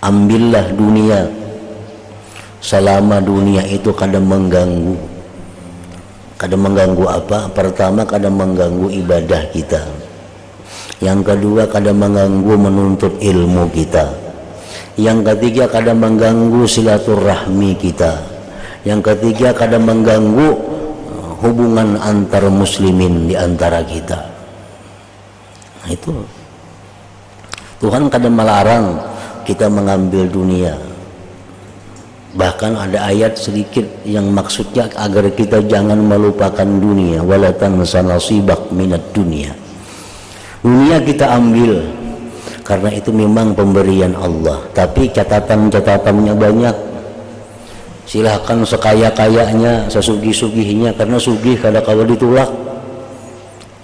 ambillah dunia selama dunia itu kadang mengganggu. Kadang mengganggu apa? Pertama, kadang mengganggu ibadah kita. Yang kedua, kadang mengganggu menuntut ilmu kita. Yang ketiga, kadang mengganggu silaturahmi kita. Yang ketiga, kadang mengganggu hubungan antar muslimin di antara kita. Nah, itu Tuhan kadang melarang kita mengambil dunia. Bahkan ada ayat sedikit yang maksudnya agar kita jangan melupakan dunia. Wala tansa nasibak minad dunia. Dunia kita ambil karena itu memang pemberian Allah, tapi catatan-catatannya banyak. Silahkan sekaya-kayanya, sesugih-sugihnya, karena sugih kadang-kala ditolak.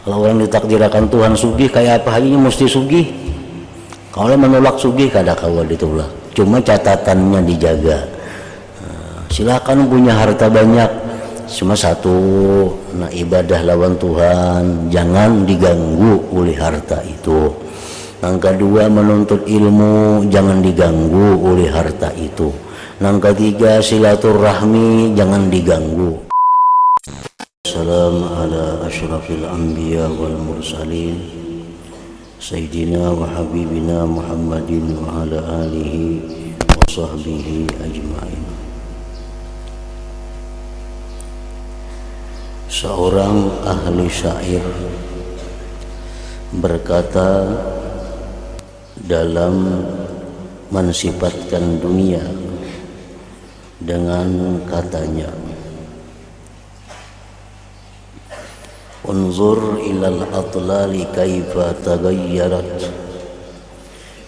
Kalau orang ditakdirkan Tuhan sugih, kayak apa hanya mesti sugih. Kalau menolak sugih kadang-kala ditolak. Cuma catatannya dijaga. Silahkan punya harta banyak, cuma satu, nah ibadah lawan Tuhan jangan diganggu oleh harta itu. Yang kedua, menuntut ilmu jangan diganggu oleh harta itu. Yang ketiga, silaturahmi jangan diganggu. Assalamu ala asyrafil anbiya wal mursalin Sayyidina wa habibina Muhammadin wa ala alihi wa sahbihi ajma'in. Seorang ahli syair berkata dalam mensifatkan dunia dengan katanya, unzur ilal atlali kaifa tagayyarat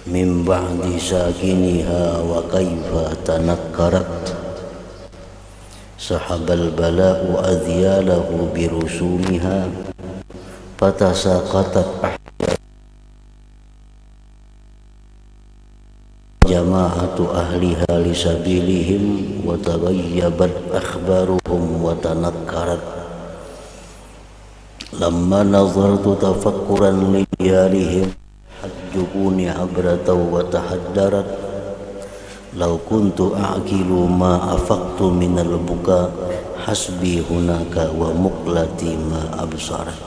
min ba'di sakiniha wa kaifa tanakkarat sahabal bala'u adhyalahu birusumiha fatasaqatat jama'atu ahliha lisabilihim wa taghayyabat akhbaruhum wa tanakkarat lamma nazartu tafakkuran liyalihim hajjubuni abratan wa tahaddarat law kuntu a'qilu ma afaqtu minal buka hasbi hunaka wa muqlati ma absarat.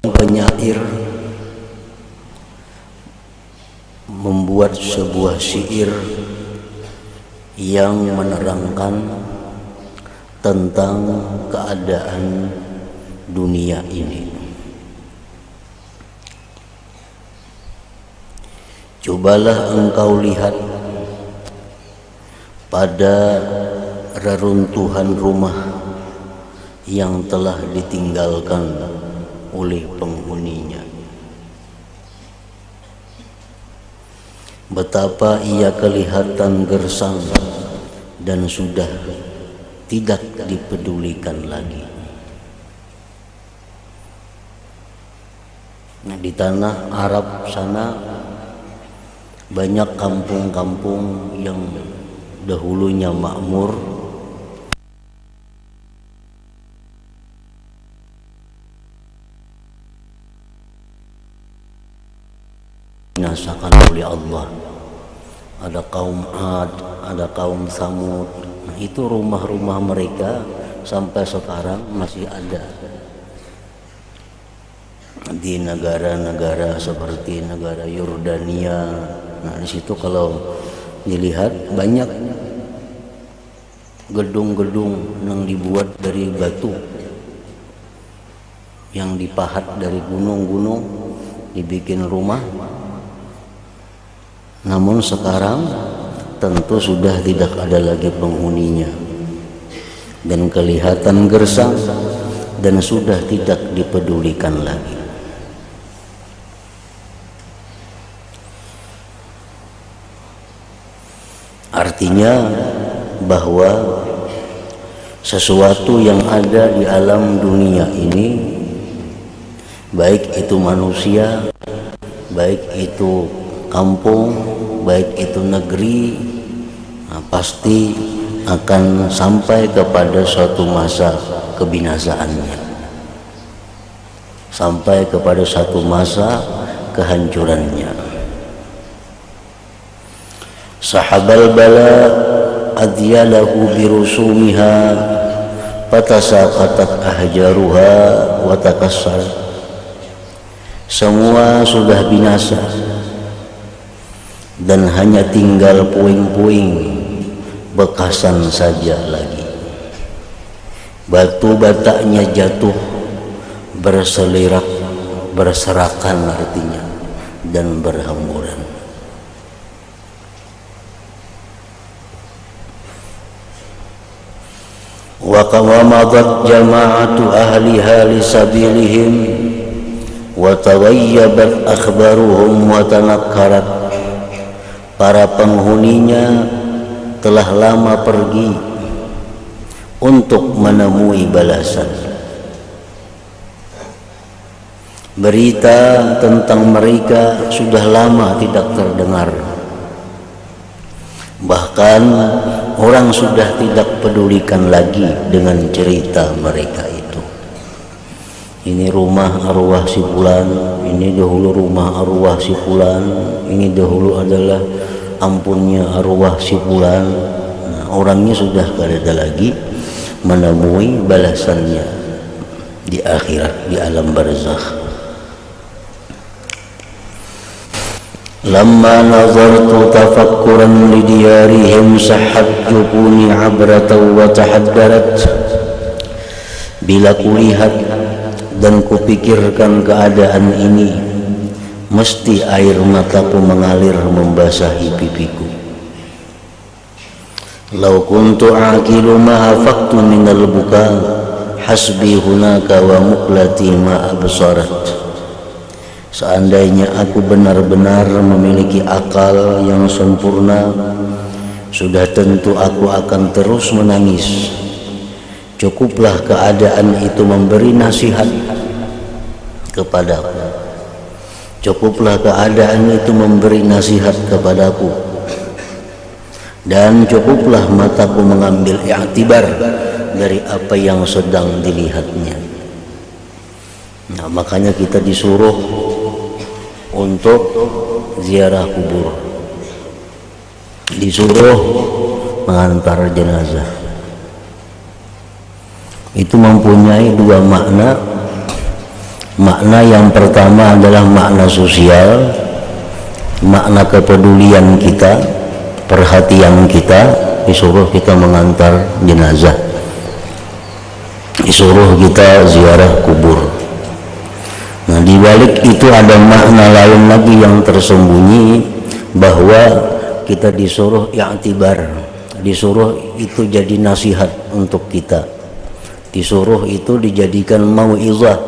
Penyair membuat sebuah syair yang menerangkan tentang keadaan dunia ini. Cobalah engkau lihat pada reruntuhan rumah yang telah ditinggalkan oleh penghuninya. Betapa ia kelihatan gersang dan sudah tidak dipedulikan lagi. Nah, di tanah Arab sana banyak kampung-kampung yang dahulunya makmur dibinasakan oleh Allah. Ada kaum Ad, ada kaum Samud. Nah, itu rumah-rumah mereka sampai sekarang masih ada di negara-negara seperti negara Yordania. Nah, di situ kalau dilihat banyak gedung-gedung yang dibuat dari batu yang dipahat dari gunung-gunung dibikin rumah. Namun sekarang tentu sudah tidak ada lagi penghuninya dan kelihatan gersang dan sudah tidak dipedulikan lagi. Artinya bahwa sesuatu yang ada di alam dunia ini, baik itu manusia, baik itu kampung, baik itu negeri, nah, pasti akan sampai kepada suatu masa kebinasaannya. Sampai kepada satu masa kehancurannya. Sahabal bala adyalahu birusumiha fatasaqatat ahjaruha wa takassar. Semua sudah binasa dan hanya tinggal puing-puing bekasan saja lagi. Batu batanya jatuh berselirak, berserakan artinya, dan berhamburan. Wa qamadat jama'atu ahliha li sabilihim wa tawayyabat akhbaruhum wa tanakkarat. Para penghuninya telah lama pergi untuk menemui balasan. Berita tentang mereka sudah lama tidak terdengar. Bahkan orang sudah tidak pedulikan lagi dengan cerita mereka itu. Ini rumah arwah si fulan, ini dahulu rumah arwah si fulan, ini dahulu adalah ampunnya arwah si fulan. Nah, orangnya sudah tidak ada lagi, menemui balasannya di akhirat, di alam barzakh. Lamma nazartu tafakkuran li diyarihim sahhat jubuni abratan wa tahaddarat. Bila kulihat dan kupikirkan keadaan ini, mesti air mataku mengalir membasahi pipiku. Lau kuntu aqilu ma hafaqtu minal buka hasbi hunaka wa muqlati ma absarat. Seandainya aku benar-benar memiliki akal yang sempurna, sudah tentu aku akan terus menangis. Cukuplah keadaan itu memberi nasihat kepadaku. Cukuplah keadaan itu memberi nasihat kepadaku. Dan cukuplah mataku mengambil i'tibar dari apa yang sedang dilihatnya. Nah, makanya kita disuruh untuk ziarah kubur, disuruh mengantar jenazah. Itu mempunyai dua makna. Makna yang pertama adalah makna sosial, makna kepedulian kita, perhatian kita, disuruh kita mengantar jenazah, disuruh kita ziarah kubur. Nah, di balik itu ada makna lain lagi yang tersembunyi, bahwa kita disuruh i'tibar, disuruh itu jadi nasihat untuk kita, disuruh itu dijadikan mau'izah.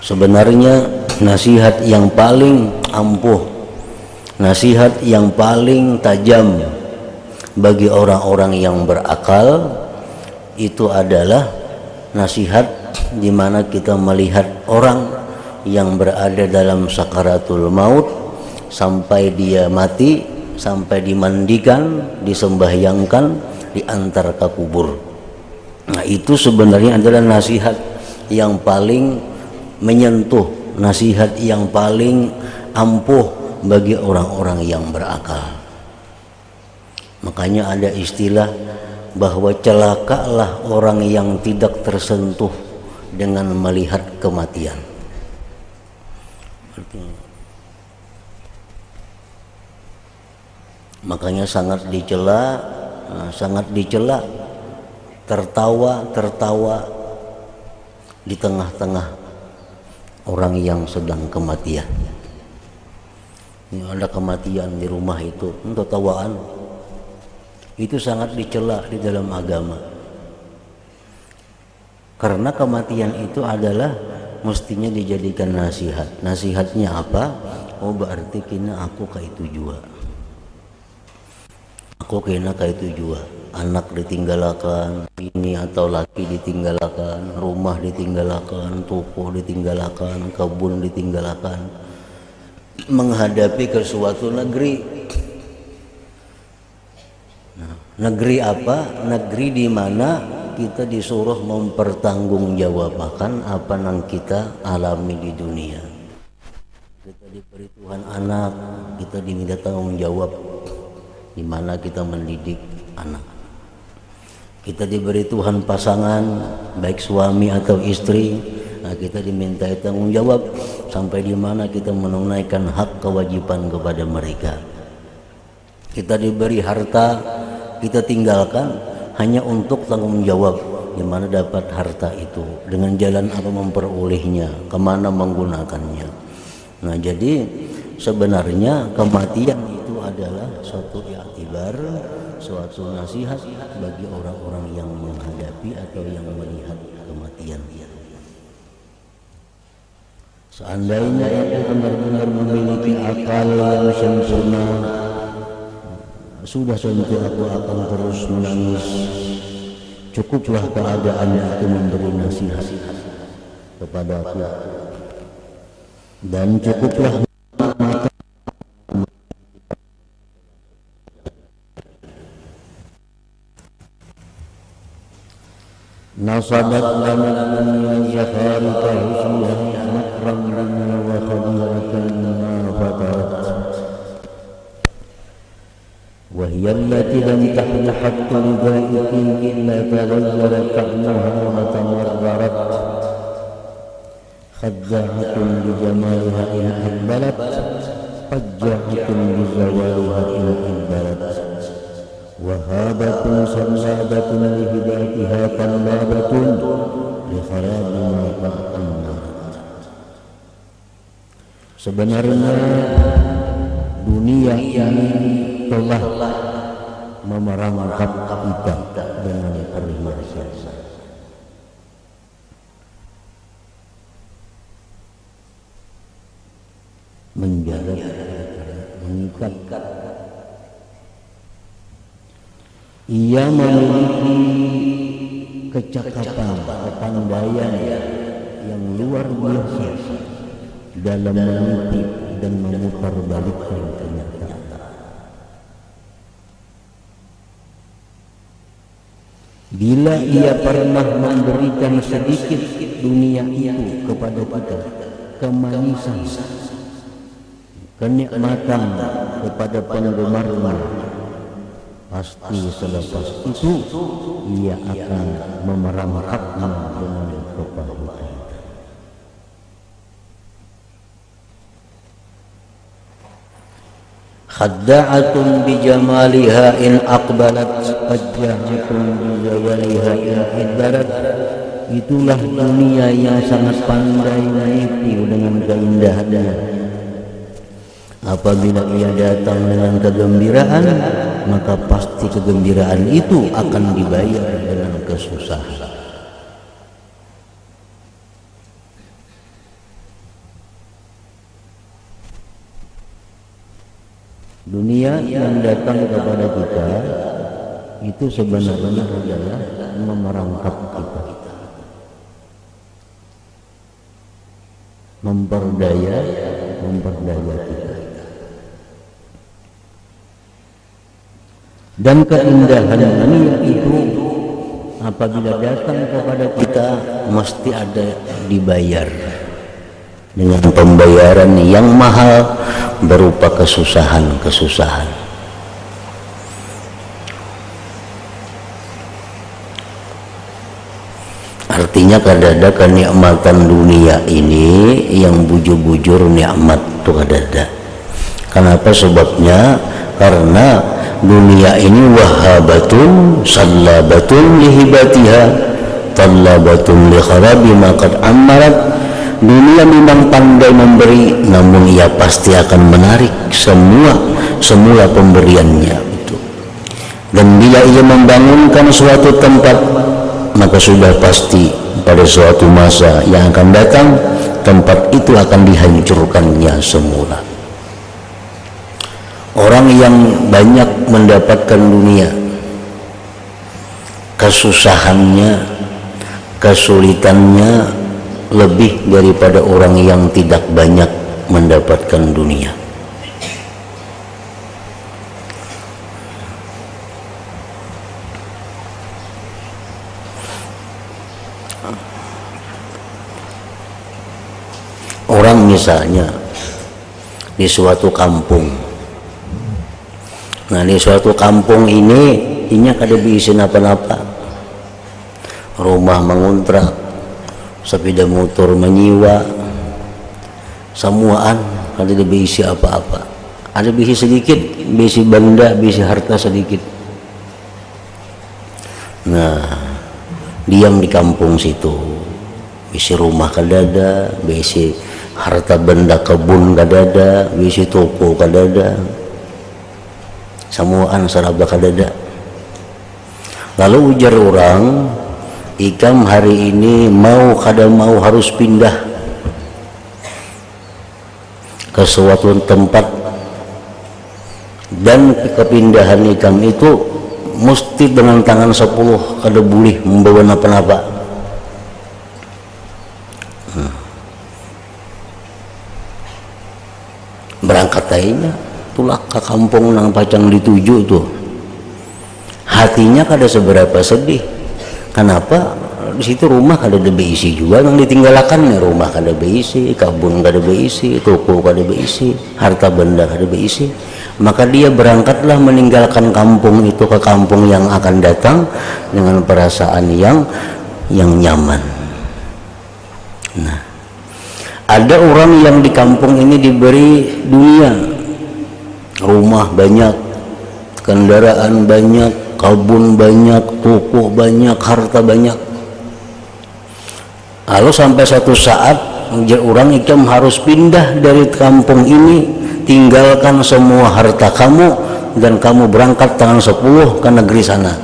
Sebenarnya nasihat yang paling ampuh, nasihat yang paling tajam bagi orang-orang yang berakal itu adalah nasihat di mana kita melihat orang yang berada dalam sakaratul maut sampai dia mati, sampai dimandikan, disembahyangkan, diantar ke kubur. Nah, itu sebenarnya adalah nasihat yang paling menyentuh, nasihat yang paling ampuh bagi orang-orang yang berakal. Makanya ada istilah bahwa celakalah orang yang tidak tersentuh dengan melihat kematian. Makanya sangat dicela, tertawa di tengah-tengah orang yang sedang kematian. Ini ada kematian di rumah itu, untuk tawaan. Itu sangat dicela di dalam agama. Karena kematian itu adalah mestinya dijadikan nasihat. Nasihatnya apa? Oh, berarti kena aku ka itu jua. Aku kena ka itu jua. Anak ditinggalkan, ini atau laki ditinggalkan, rumah ditinggalkan, toko ditinggalkan, kebun ditinggalkan, menghadapi ke suatu negeri. Nah, negeri apa? Negeri di mana kita disuruh mempertanggungjawabkan apa yang kita alami di dunia. Kita diberi Tuhan anak, kita diminta tanggung jawab di mana kita mendidik anak. Kita diberi Tuhan pasangan, baik suami atau istri, nah kita diminta tanggung jawab sampai di mana kita menunaikan hak kewajiban kepada mereka. Kita diberi harta, kita tinggalkan hanya untuk tanggung jawab di mana dapat harta itu, dengan jalan apa memperolehnya, kemana menggunakannya. Nah, jadi sebenarnya kematian itu adalah suatu iktibar, suatu nasihat bagi orang-orang yang menghadapi atau yang melihat kematian. Seandainya aku benar-benar memiliki akal yang sempurna, sudah tentu aku akan terus menangis. Cukuplah keadaan itu memberi nasihat kepada aku, dan cukuplah nasabat lana min zakharika husniha makram lana wa khadiratan ma fatarat wa hiya allati lam tahil hatta lidaikin illa taghayyara ta'muha wa tamarrarat khadza'atun bi jamaliha in aqbalat fajja'atun bi zawaliha in aqbalat wahabatun sarsabatun lihidatiha tanbabatun likharabi ma ta'ammat. Sebenarnya dunia ini telah memerangkap kita dengan perhiasan, menjaga, mengikat. Ia memiliki kecakapan, kepandaian yang luar biasa dalam menipu dan memutarbalikkan kenyataan. Bila ia pernah memberikan sedikit dunia itu kepada kita, kemanisan, kenikmatan kepada penggemarnya, pasti selepas itu ia akan memerangkapnya dengan kepahitan. Khadda'atun bijamaliha in aqbalat, fajja'atun bizawaliha in idbarat. Itulah dunia yang sangat pandai menipu dengan keindahannya. Apabila ia datang dengan kegembiraan, maka pasti kegembiraan itu akan dibayar dengan kesusahan. Dunia yang datang kepada kita itu sebenarnya adalah memerangkap kita, memperdaya kita. Dan keindahan dunia itu apabila datang kepada kita mesti ada dibayar dengan pembayaran yang mahal berupa kesusahan. Artinya kadada kenikmatan dunia ini yang bujur-bujur nikmat tuh kadada. Kenapa sebabnya? Karena dunia ini wahabatun sallabatun lihibatiha tallabatun likharabi ma qad amarat. Dunia memang pandai memberi, namun ia pasti akan menarik semula pemberiannya itu. Dan bila ia membangunkan suatu tempat, maka sudah pasti pada suatu masa yang akan datang tempat itu akan dihancurkannya semula. Orang yang banyak mendapatkan dunia, kesusahannya, kesulitannya lebih daripada orang yang tidak banyak mendapatkan dunia. Orang misalnya di suatu kampung. Nah, di suatu kampung ini kada bisa apa-apa. Rumah mengontrak, sepeda motor menyewa, semuaan kada bisa apa-apa. Ada bisa sedikit, bisa benda, bisa harta sedikit. Nah, diam di kampung situ. Bisa rumah kada ada, bisa harta benda kebun kada ada, bisa toko kada ada. Semuaan seraba kada ada. Lalu ujar orang, ikam hari ini mau kada mau harus pindah ke suatu tempat, dan kepindahan ikam itu mesti dengan tangan 10, kada boleh membawa napa-napa. Berangkat aja tulak ke kampung nang pacang dituju tuh. Hatinya kada seberapa sedih. Kenapa? Di situ rumah kada ada beisi juga, yang ditinggalkan nih rumah kada beisi, kebun kada beisi, toko kada beisi, harta benda kada beisi. Maka dia berangkatlah meninggalkan kampung itu ke kampung yang akan datang dengan perasaan yang nyaman. Nah, ada orang yang di kampung ini diberi dunia, rumah banyak, kendaraan banyak, kebun banyak, toko banyak, harta banyak. Lalu sampai satu saat orang ikam harus pindah dari kampung ini, tinggalkan semua harta kamu dan kamu berangkat tangan 10 ke negeri sana.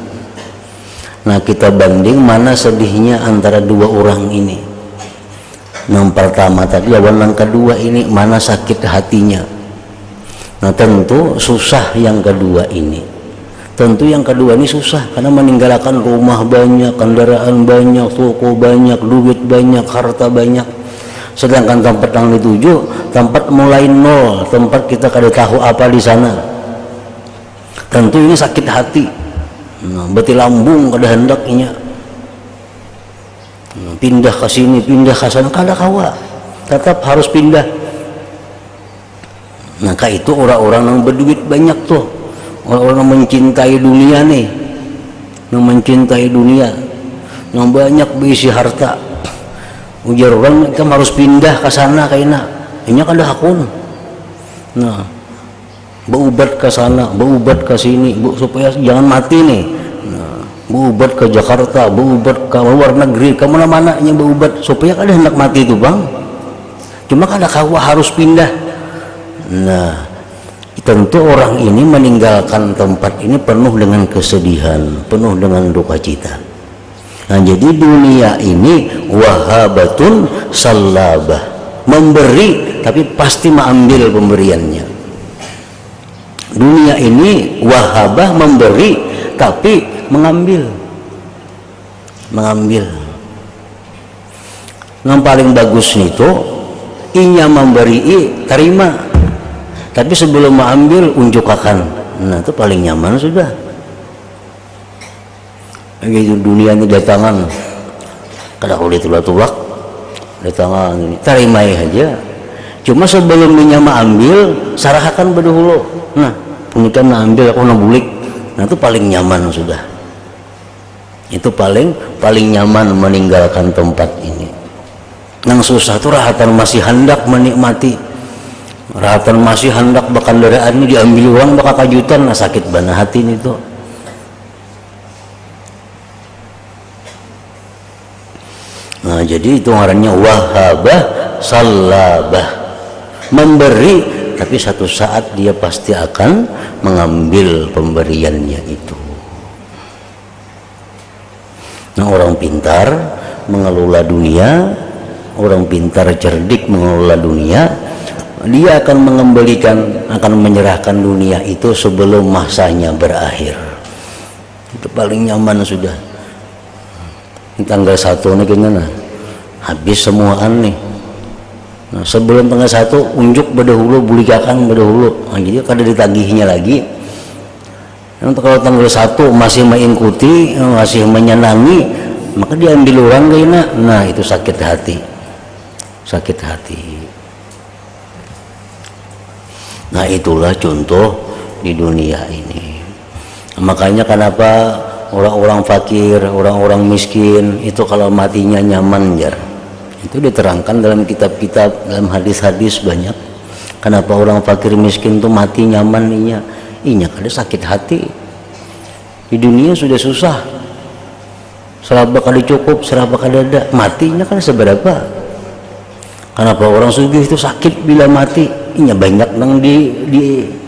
Nah, kita banding mana sedihnya antara dua orang ini. Yang pertama tadi, yang kedua ini mana sakit hatinya. Nah, tentu susah yang kedua ini. Tentu yang kedua ini susah karena meninggalkan rumah banyak, kendaraan banyak, toko banyak, duit banyak, harta banyak. Sedangkan tempat yang dituju tempat mulai nol, tempat kita kada tahu apa di sana. Tentu ini sakit hati. Nah, beti lambung kada hendaknya. Pindah ke sini, pindah ke sana kada kawa. Tetap harus pindah. Maka itu orang-orang yang berduit banyak tuh, orang-orang yang mencintai dunia nih, yang mencintai dunia, yang banyak berisi harta. Ujar orang kamu harus pindah ke sana kayaknya, ini kada hakun. Nah, berubat ke sana, berubat ke sini, supaya jangan mati nih. Nah, berubat ke Jakarta, berubat ke luar negeri, ke mana-mana nya berubat supaya kada hendak mati itu bang. Cuma kada kawa harus pindah. Nah, tentu orang ini meninggalkan tempat ini penuh dengan kesedihan, penuh dengan duka cita. Nah, jadi dunia ini wahabatun salabah, memberi tapi pasti mengambil pemberiannya. Dunia ini wahabah, memberi tapi mengambil. Yang paling bagus itu inya memberi terima, tapi sebelum mengambil unjukakan. Nah, itu paling nyaman sudah. Begitu dunia ini datangan, kada boleh tulak-tulak, datangan ini terimai aja. Cuma sebelum menyama ambil, sarahkan berdahulu. Nah, punikan ambil aku nabulik. Nah, itu paling nyaman sudah. Itu paling nyaman meninggalkan tempat ini. Yang susah itu rahatan masih hendak menikmati. Rahatan masih hendak kendaraan ini diambil uang bakal kajutan, nah sakit bana hati ini tuh. Nah, jadi itu ngarannya wahabah salabah, memberi tapi satu saat dia pasti akan mengambil pemberiannya itu. Nah, orang pintar mengelola dunia, orang pintar cerdik mengelola dunia, dia akan mengembalikan, akan menyerahkan dunia itu sebelum masanya berakhir. Itu paling nyaman sudah. Tanggal 1 nih gimana? Habis semuaan nih. Nah, sebelum tanggal 1 unjuk berdahulu, bulikakan berdahulu. Nah, jadi kada ditagihnya lagi. Nanti kalau tanggal 1 masih mengikuti, masih menyenangi, maka diambil orang kayaknya. Nah, itu sakit hati. Sakit hati. Nah itulah contoh di dunia ini. Makanya kenapa orang-orang fakir, orang-orang miskin itu kalau matinya nyaman jar. Itu diterangkan dalam kitab-kitab, dalam hadis-hadis banyak. Kenapa orang fakir miskin tuh mati nyaman inya kada sakit hati. Di dunia sudah susah. Seraba kada cukup, seraba kada ada, matinya kan seberapa. Kenapa orang sugih itu sakit bila mati? Inya banyak nang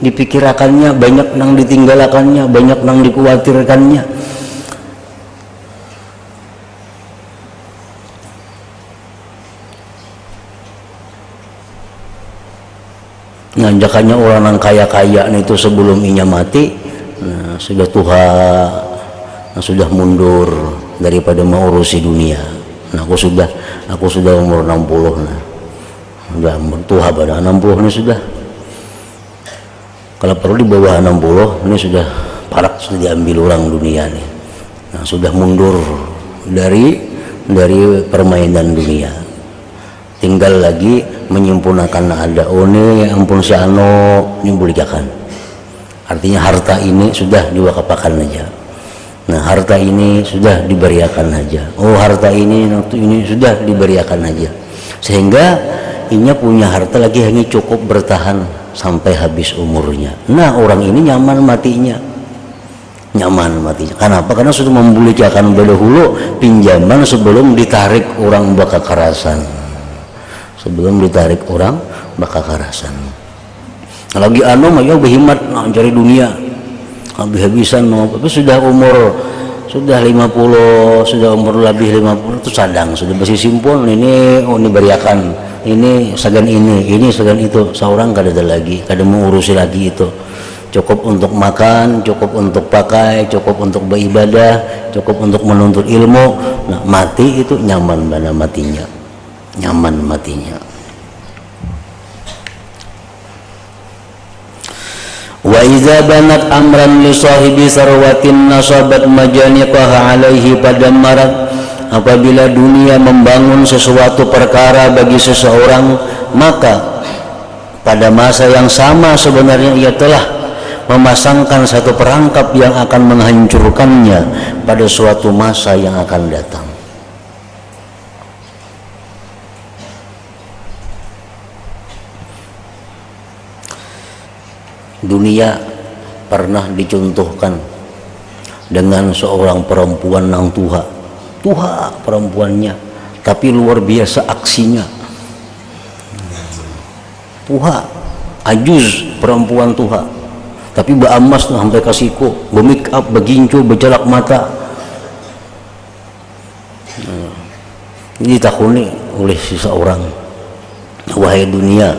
dipikirakannya, banyak nang ditinggalakannya, banyak nang dikhawatirkannya. Nanjakannya orang yang kaya-kaya itu sebelum inya mati, nah, sudah tua, nah, sudah mundur daripada mengurusi dunia. Nah, aku sudah umur 60 nah. Sudah tua pada 60 ini sudah. Kalau perlu di bawah 60 ini sudah parak, sudah diambil orang dunia nih. Nah, sudah mundur dari permainan dunia. Tinggal lagi menyempurnakan ada ampun si ano nyumbulikakan. Artinya harta ini sudah diwakapakan aja. Nah, harta ini sudah diberiakan aja. Oh, harta ini waktu ini sudah diberiakan aja. Sehingga inya punya harta lagi hanya cukup bertahan sampai habis umurnya. Nah, orang ini nyaman matinya. Nyaman matinya. Kenapa? Karena sudah membulikan dahulu pinjaman sebelum ditarik orang bakakarasan. Sebelum ditarik orang bakakarasan. Lagi mah berhemat cari dunia. Habis-habisan tapi sudah umur sudah 50, sudah umur lebih 50 itu sadang, sudah bersih simpul ini beriakan, ini sagan ini sagan itu, seorang kada ada lagi, kada mengurusi lagi itu. Cukup untuk makan, cukup untuk pakai, cukup untuk beribadah, cukup untuk menuntut ilmu. Nah, mati itu nyaman mana matinya. Nyaman matinya. Wa iza banat amran li sahibi sarwatin nasabat majaniqaha alaihi pada marat. Apabila dunia membangun sesuatu perkara bagi seseorang, maka pada masa yang sama sebenarnya ia telah memasangkan satu perangkap yang akan menghancurkannya pada suatu masa yang akan datang. Dunia pernah dicontohkan dengan seorang perempuan yang tuha perempuannya, tapi luar biasa aksinya. Tuha, ajuz perempuan tuha, tapi baamas sampai kasiko, be-make up, begincu, berjelak mata. Ditakuni oleh seseorang, wahai dunia,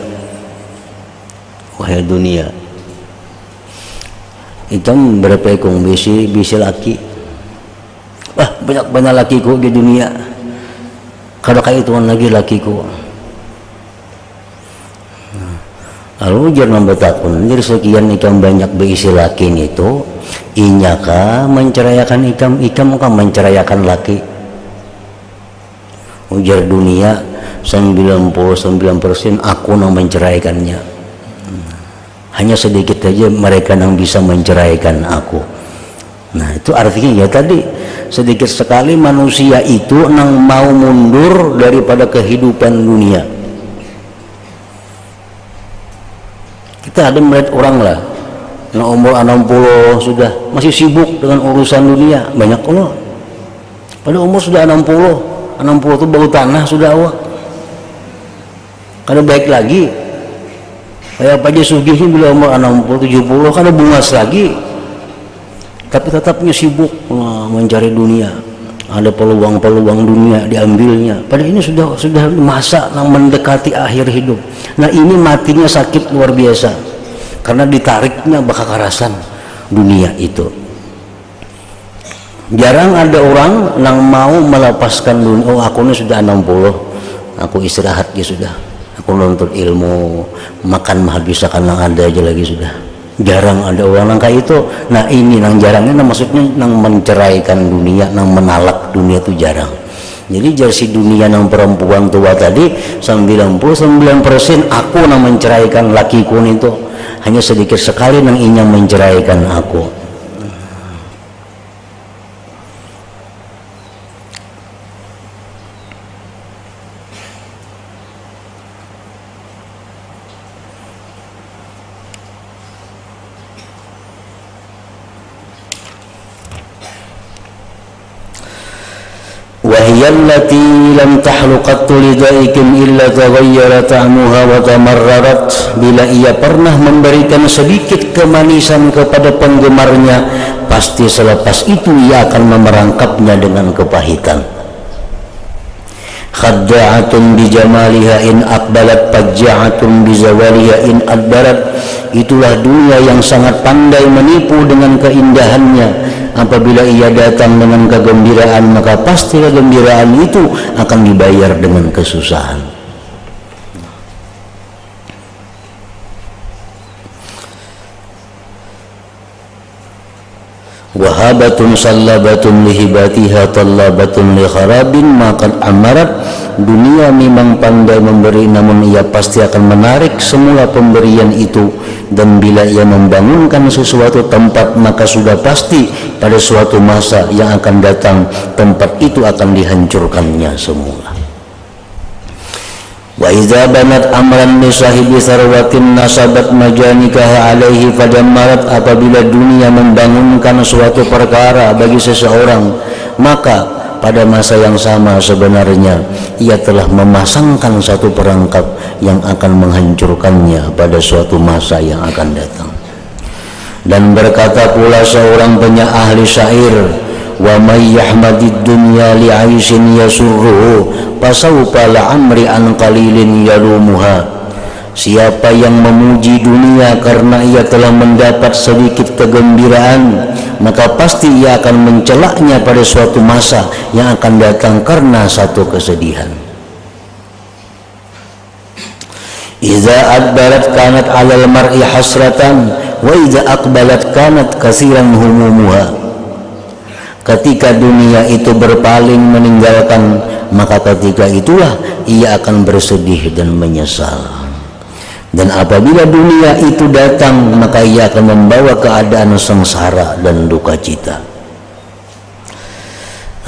hitam berapa ekong bisi laki, banyak lakiku di dunia, kada kayak itu lagi lakiku. Lalu jangan bertakun dari sekian ikam banyak berisi laki itu, inyaka menceraikan ikam kan menceraikan laki. Ujar dunia 99% aku yang menceraikannya. Hanya sedikit saja mereka yang bisa menceraikan aku. Nah, itu artinya ya tadi sedikit sekali manusia itu yang mau mundur daripada kehidupan dunia. Kita ada melihat orang lah yang umur 60 sudah masih sibuk dengan urusan dunia, banyak loh. Pada umur sudah 60 itu bau tanah sudah awak. Kada baik lagi. Kayak Pak Sugihnya bila umur 60-70 kan bungas lagi, tapi tetapnya sibuk mencari dunia. Ada peluang-peluang dunia diambilnya. Padahal ini sudah masa yang mendekati akhir hidup. Nah, ini matinya sakit luar biasa karena ditariknya bakakarasan dunia itu. Jarang ada orang yang mau melepaskan dunia. Oh, aku ini sudah 60, aku istirahat ya sudah. Aku nuntut ilmu, makan menghabiskan yang ada aja lagi sudah. Jarang ada orang yang kayak itu. Nah, ini yang jarangnya maksudnya yang menceraikan dunia, yang menalak dunia itu jarang. Jadi jersi dunia yang perempuan tua tadi 99% aku yang menceraikan lakiku itu. hanya sedikit sekali nang inyang menceraikan aku. وهي التي لم تحل قط لذائكم إلا تغير طعمها وتمررت. Bila ia pernah memberikan sedikit kemanisan kepada penggemarnya, pasti selepas itu ia akan memerangkapnya dengan kepahitan. Khadda'atun bijamaliha in aqbalat, fajja'atun bizawaliha in adbarat. Itulah dunia yang sangat pandai menipu dengan keindahannya. Apabila ia datang dengan kegembiraan, maka pasti kegembiraan itu akan dibayar dengan kesusahan. Wahabatun sallabatun lihibatiha tallabatun likharabin maqad amarat. Dunia memang pandai memberi, namun ia pasti akan menarik semula pemberian itu. Dan bila ia membangunkan sesuatu tempat, maka sudah pasti pada suatu masa yang akan datang tempat itu akan dihancurkannya semula. Wa idza banat amran li sahibi sarwatin nasabat majanikaha alaihi fadammarat. Apabila dunia membangunkan suatu perkara bagi seseorang, maka pada masa yang sama sebenarnya ia telah memasangkan satu perangkap yang akan menghancurkannya pada suatu masa yang akan datang. Dan berkata pula seorang penyair syair, wa may yahmadid dunya li'aishin yasurruhu fasawfa la'amri an qalilin yalumuha. Siapa yang memuji dunia karena ia telah mendapat sedikit kegembiraan, maka pasti ia akan mencelaknya pada suatu masa yang akan datang karena satu kesedihan. Idza adbarat kanat 'alal mar'i hasratan wa idza aqbalat kanat katsiran humumuha. Ketika dunia itu berpaling meninggalkan, maka ketika itulah ia akan bersedih dan menyesal. Dan apabila dunia itu datang, maka ia akan membawa keadaan sengsara dan duka cita.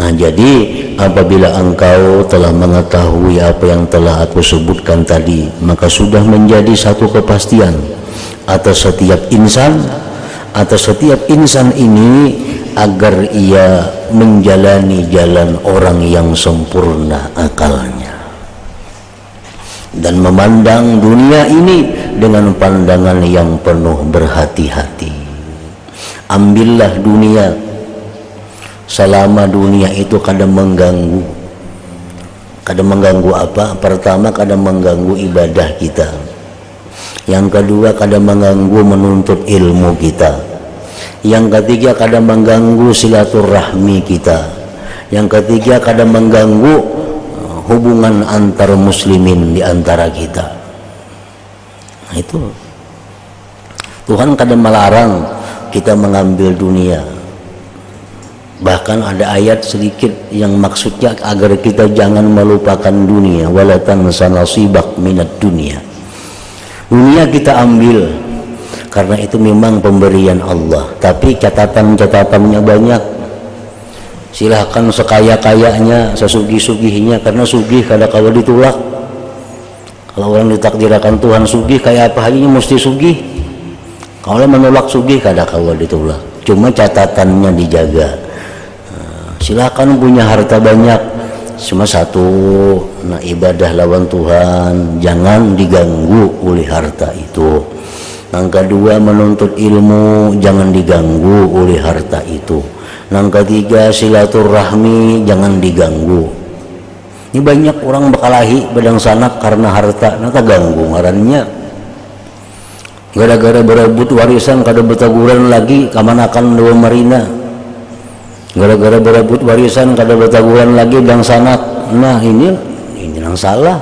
Nah, jadi apabila engkau telah mengetahui apa yang telah aku sebutkan tadi, maka sudah menjadi satu kepastian atas setiap insan ini agar ia menjalani jalan orang yang sempurna akalnya dan memandang dunia ini dengan pandangan yang penuh berhati-hati. Ambillah dunia selama dunia itu kadang mengganggu. Kadang mengganggu apa? Pertama, kadang mengganggu ibadah kita. Yang kedua, kadang mengganggu menuntut ilmu kita. Yang ketiga, kadang mengganggu silaturahmi kita. Yang ketiga, kadang mengganggu hubungan antar muslimin di antara kita. Nah, itu Tuhan kadang melarang kita mengambil dunia. Bahkan ada ayat sedikit yang maksudnya agar kita jangan melupakan dunia. Wala tansa nasibak minad dunia. Dunia kita ambil karena itu memang pemberian Allah, tapi catatan-catatannya banyak. Silahkan sekaya-kayanya, sesugih-sugihnya, karena sugih kada kalau ditolak. Kalau orang ditakdirkan Tuhan sugih, kayak apa hanya mesti sugih. Kalau menolak sugih kada kalau ditolak. Cuma catatannya dijaga. Silahkan punya harta banyak, cuma satu, nah ibadah lawan Tuhan jangan diganggu oleh harta itu. Yang kedua, menuntut ilmu jangan diganggu oleh harta itu. Yang ketiga, silaturahmi jangan diganggu. Ini banyak orang bakalahi badang sanak karena harta, nata ganggu ngarannya. Gara-gara berebut warisan kada betaguran lagi kamanakan dua marina. Gara-gara berebut warisan kada betaguran lagi badang sanak. Nah ini yang salah.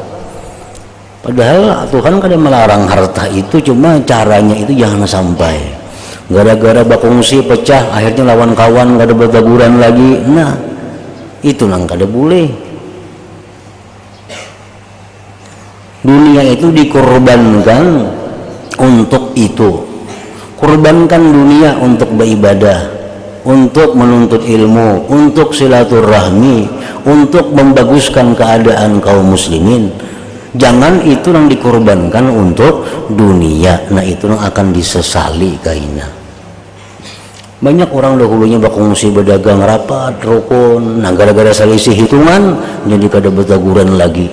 Padahal Tuhan kada melarang harta itu, cuma caranya itu jangan sampai. Gara-gara bakungsi pecah akhirnya lawan kawan kada bertaguran lagi. Nah itu nang kada boleh. Dunia itu dikorbankan untuk itu. Kurbankan dunia untuk beribadah, untuk menuntut ilmu, untuk silaturahmi, untuk membaguskan keadaan kaum muslimin. Jangan itu yang dikorbankan untuk dunia. Nah itu yang akan disesali kaina. Banyak orang dahulunya bakungsi berdagang rapat, rukun. Nah gara-gara selisih hitungan jadi kada betaguran lagi,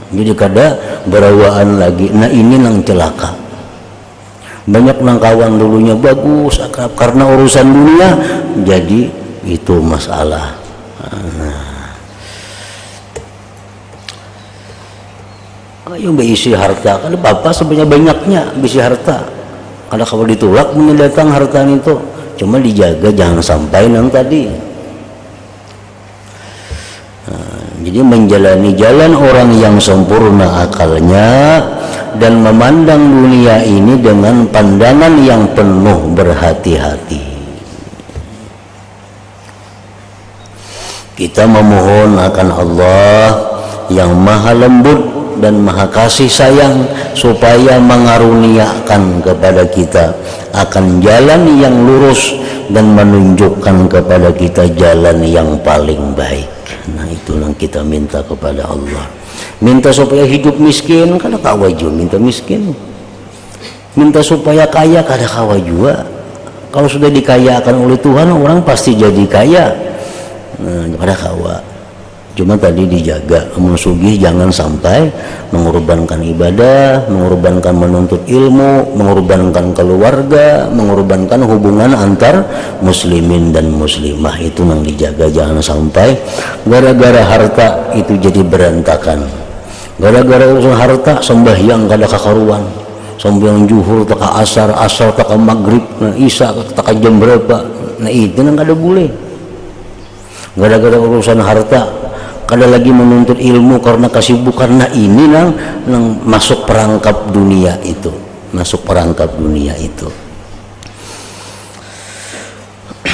jadi kada berawaan lagi. Nah ini nang celaka. Banyak nang kawan dulunya bagus akrab, karena urusan dunia jadi itu masalah. Ayo berisi harta, kalau bapak sebanyak banyaknya berisi harta, kalau kamu ditolak mendatang harta itu, cuma dijaga jangan sampai nang tadi. Jadi menjalani jalan orang yang sempurna akalnya dan memandang dunia ini dengan pandangan yang penuh berhati-hati. Kita memohon akan Allah yang maha lembut dan maha kasih sayang supaya mengaruniakan kepada kita akan jalan yang lurus dan menunjukkan kepada kita jalan yang paling baik. Nah itu yang kita minta kepada Allah. Minta supaya hidup miskin, kada kawa juga minta miskin. Minta supaya kaya, kada kawa juga. Kalau sudah dikayakan oleh Tuhan, orang pasti jadi kaya. Nah, kada kawa. Cuma tadi dijaga, sugih jangan sampai mengorbankan ibadah, mengorbankan menuntut ilmu, mengorbankan keluarga, mengorbankan hubungan antar muslimin dan muslimah. Itu yang dijaga, jangan sampai gara-gara harta itu jadi berantakan. Gara-gara urusan harta sembahyang kada kakaruan, sembahyang zuhur taka asar, asar taka maghrib, nah isya taka jam berapa. Nah itu yang kada boleh. Gara-gara urusan harta kada lagi menuntut ilmu karena kesibukan. Nah ini nang masuk perangkap dunia itu, masuk perangkap dunia itu.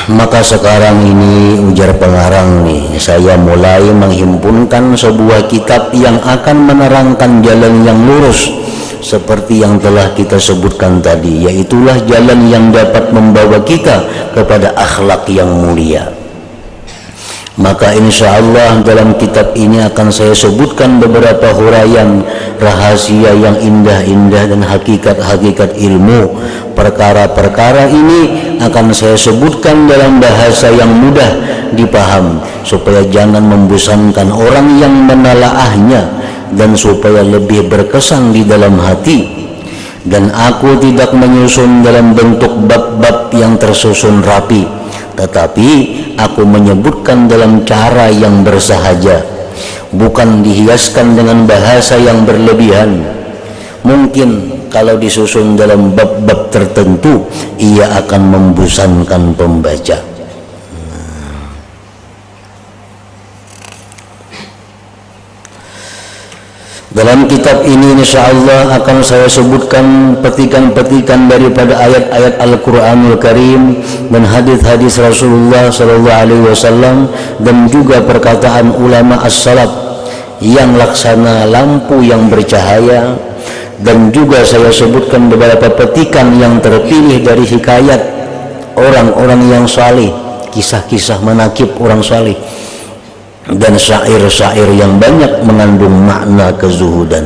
Maka sekarang ini ujar pengarang nih, saya mulai menghimpunkan sebuah kitab yang akan menerangkan jalan yang lurus seperti yang telah kita sebutkan tadi, yaitulah jalan yang dapat membawa kita kepada akhlak yang mulia. Maka insya Allah dalam kitab ini akan saya sebutkan beberapa huraian rahasia yang indah-indah dan hakikat-hakikat ilmu. Perkara-perkara ini akan saya sebutkan dalam bahasa yang mudah dipaham supaya jangan membosankan orang yang menelaahnya dan supaya lebih berkesan di dalam hati. Dan aku tidak menyusun dalam bentuk bab-bab yang tersusun rapi, tetapi aku menyebutkan dalam cara yang bersahaja, bukan dihiaskan dengan bahasa yang berlebihan. Mungkin kalau disusun dalam bab-bab tertentu, ia akan membosankan pembaca. Dalam kitab ini insyaallah akan saya sebutkan petikan-petikan daripada ayat-ayat Al-Qur'anul Karim dan hadis-hadis Rasulullah SAW dan juga perkataan ulama as-salaf yang laksana lampu yang bercahaya. Dan juga saya sebutkan beberapa petikan yang terpilih dari hikayat orang-orang yang saleh, kisah-kisah manakib orang saleh, dan syair-syair yang banyak mengandung makna kezuhudan.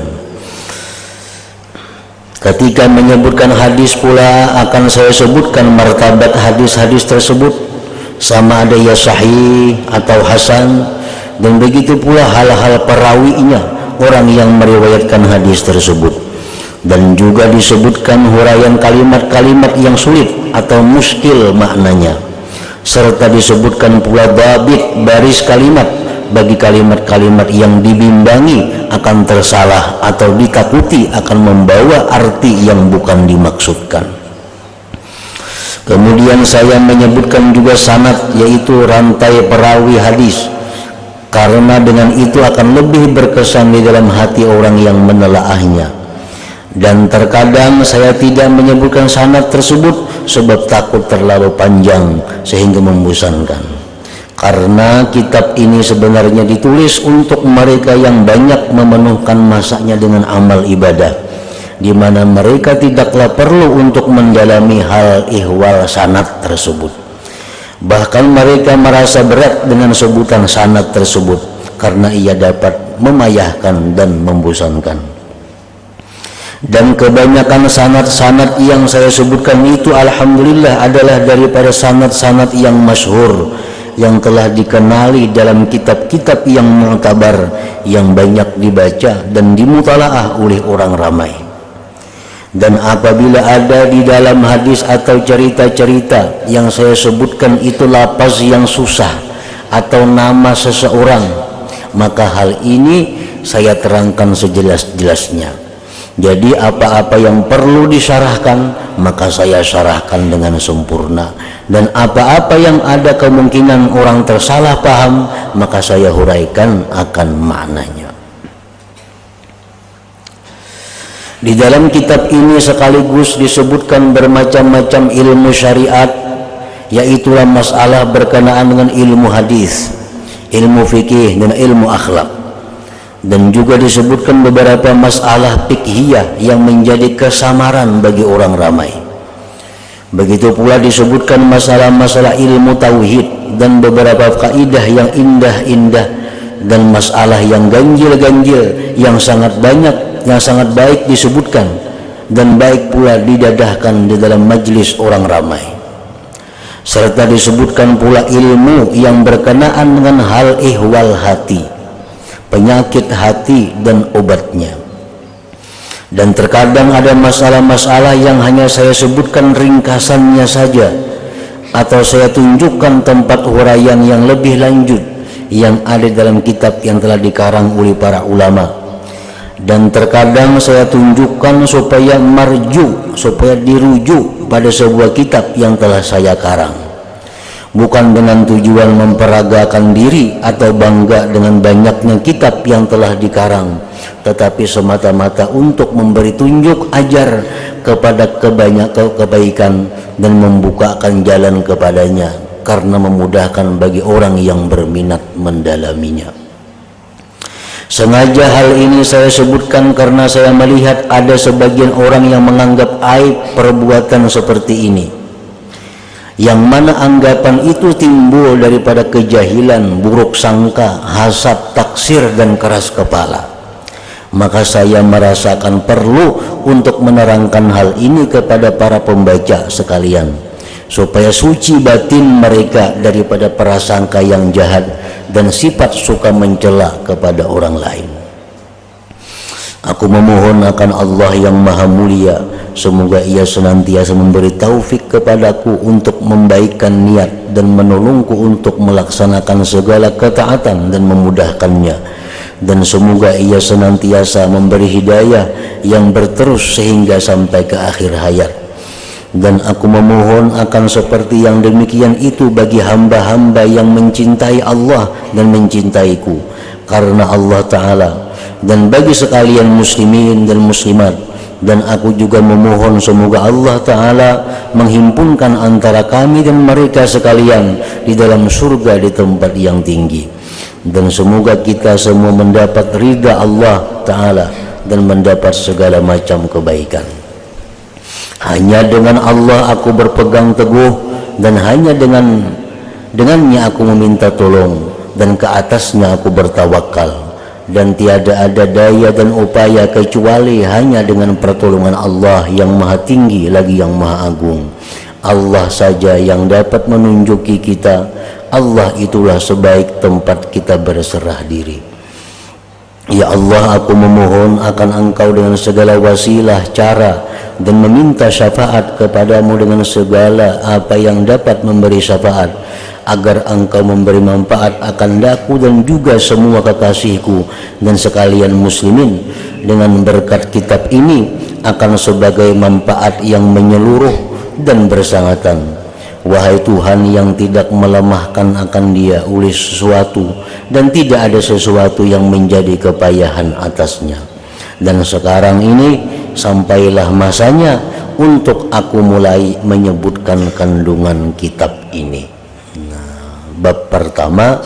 Ketika menyebutkan hadis pula akan saya sebutkan martabat hadis-hadis tersebut, sama ada ia sahih atau hasan, dan begitu pula hal-hal perawinya, orang yang meriwayatkan hadis tersebut. Dan juga disebutkan huraian kalimat-kalimat yang sulit atau muskil maknanya, serta disebutkan pula babit baris kalimat bagi kalimat-kalimat yang dibimbangi akan tersalah atau ditakuti akan membawa arti yang bukan dimaksudkan. Kemudian saya menyebutkan juga sanad, yaitu rantai perawi hadis, karena dengan itu akan lebih berkesan di dalam hati orang yang menelaahnya. Dan terkadang saya tidak menyebutkan sanad tersebut sebab takut terlalu panjang sehingga membosankan. Karena kitab ini sebenarnya ditulis untuk mereka yang banyak memenuhkan masanya dengan amal ibadah di mana mereka tidaklah perlu untuk mendalami hal ihwal sanad tersebut. Bahkan mereka merasa berat dengan sebutan sanad tersebut karena ia dapat memayahkan dan membosankan. Dan kebanyakan sanad-sanad yang saya sebutkan itu alhamdulillah adalah daripada sanad-sanad yang masyhur, yang telah dikenali dalam kitab-kitab yang mu'tabar, yang banyak dibaca dan dimutalaah oleh orang ramai. Dan apabila ada di dalam hadis atau cerita-cerita yang saya sebutkan itu lafaz yang susah atau nama seseorang, maka hal ini saya terangkan sejelas-jelasnya. Jadi apa-apa yang perlu disyarahkan maka saya syarahkan dengan sempurna, dan apa-apa yang ada kemungkinan orang tersalah paham maka saya huraikan akan maknanya. Di dalam kitab ini sekaligus disebutkan bermacam-macam ilmu syariat, yaitulah masalah berkenaan dengan ilmu hadis, ilmu fikih dan ilmu akhlak. Dan juga disebutkan beberapa masalah fiqhiyah yang menjadi kesamaran bagi orang ramai. Begitu pula disebutkan masalah-masalah ilmu tauhid dan beberapa kaidah yang indah-indah, dan masalah yang ganjil-ganjil yang sangat banyak, yang sangat baik disebutkan dan baik pula didadahkan di dalam majlis orang ramai. Serta disebutkan pula ilmu yang berkenaan dengan hal ihwal hati, penyakit hati dan obatnya. Dan terkadang ada masalah-masalah yang hanya saya sebutkan ringkasannya saja, atau saya tunjukkan tempat huraian yang lebih lanjut yang ada dalam kitab yang telah dikarang oleh para ulama. Dan terkadang saya tunjukkan supaya marju, supaya dirujuk pada sebuah kitab yang telah saya karang, bukan dengan tujuan memperagakan diri atau bangga dengan banyaknya kitab yang telah dikarang, tetapi semata-mata untuk memberi tunjuk ajar kepada kebaikan dan membukakan jalan kepadanya, karena memudahkan bagi orang yang berminat mendalaminya. Sengaja hal ini saya sebutkan karena saya melihat ada sebagian orang yang menganggap aib perbuatan seperti ini, yang mana anggapan itu timbul daripada kejahilan, buruk sangka, hasad, taksir dan keras kepala. Maka saya merasakan perlu untuk menerangkan hal ini kepada para pembaca sekalian, supaya suci batin mereka daripada prasangka yang jahat dan sifat suka mencela kepada orang lain. Aku memohon akan Allah yang Maha Mulia, semoga Ia senantiasa memberi taufik kepadaku untuk membaikkan niat dan menolongku untuk melaksanakan segala ketaatan dan memudahkannya. Dan semoga Ia senantiasa memberi hidayah yang berterus sehingga sampai ke akhir hayat. Dan aku memohon akan seperti yang demikian itu bagi hamba-hamba yang mencintai Allah dan mencintaiku karena Allah Ta'ala, dan bagi sekalian muslimin dan muslimat. Dan aku juga memohon semoga Allah Ta'ala menghimpunkan antara kami dan mereka sekalian di dalam surga di tempat yang tinggi. Dan semoga kita semua mendapat ridha Allah Ta'ala dan mendapat segala macam kebaikan. Hanya dengan Allah aku berpegang teguh, dan hanya dengannya aku meminta tolong, dan ke atasnya aku bertawakal. Dan tiada ada daya dan upaya kecuali hanya dengan pertolongan Allah yang Maha Tinggi lagi yang Maha Agung. Allah saja yang dapat menunjuki kita. Allah itulah sebaik tempat kita berserah diri. Ya Allah, aku memohon akan Engkau dengan segala wasilah, cara, dan meminta syafaat kepadamu dengan segala apa yang dapat memberi syafaat, agar Engkau memberi manfaat akan daku dan juga semua kekasihku dan sekalian muslimin dengan berkat kitab ini akan sebagai manfaat yang menyeluruh dan bersangatan. Wahai Tuhan yang tidak melemahkan akan dia oleh sesuatu, dan tidak ada sesuatu yang menjadi kepayahan atasnya. Dan sekarang ini sampailah masanya untuk aku mulai menyebutkan kandungan kitab ini. Bab pertama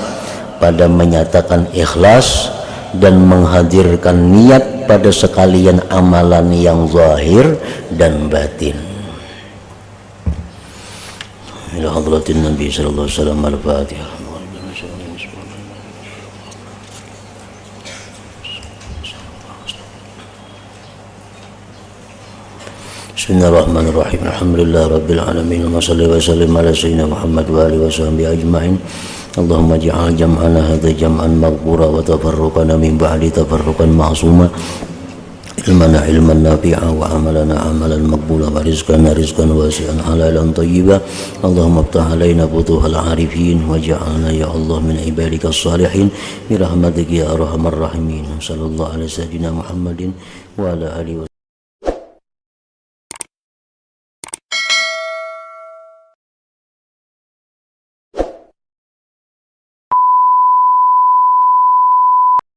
pada menyatakan ikhlas dan menghadirkan niat daripada sekalian amalan yang zahir dan batin. Ila hadratin Nabi sallallahu alaihi wasallam. Al-Fatihah. Bismillahirrahmanirrahim. Alhamdulillah rabbil alamin. Wa salli wa sallim ala sayyidina Muhammad wa alihi wa sahbihi ajma'in. Allahumma ij'al jam'ana hadha jam'an maghfura wa tafarruqana min ba'di tafarruqan ma'suma. Ilmana ilman nafi'a wa amalana amalan maqbula wa rizqana rizqan wasi'an halalan tayyiba. Allahumma iftah alaina futuhal arifin waj'alna ya Allah min ibadika salihin bi rahmatika ya arhamar rahimin. Sallallahu alaihi sayyidina Muhammadin wa ala alihi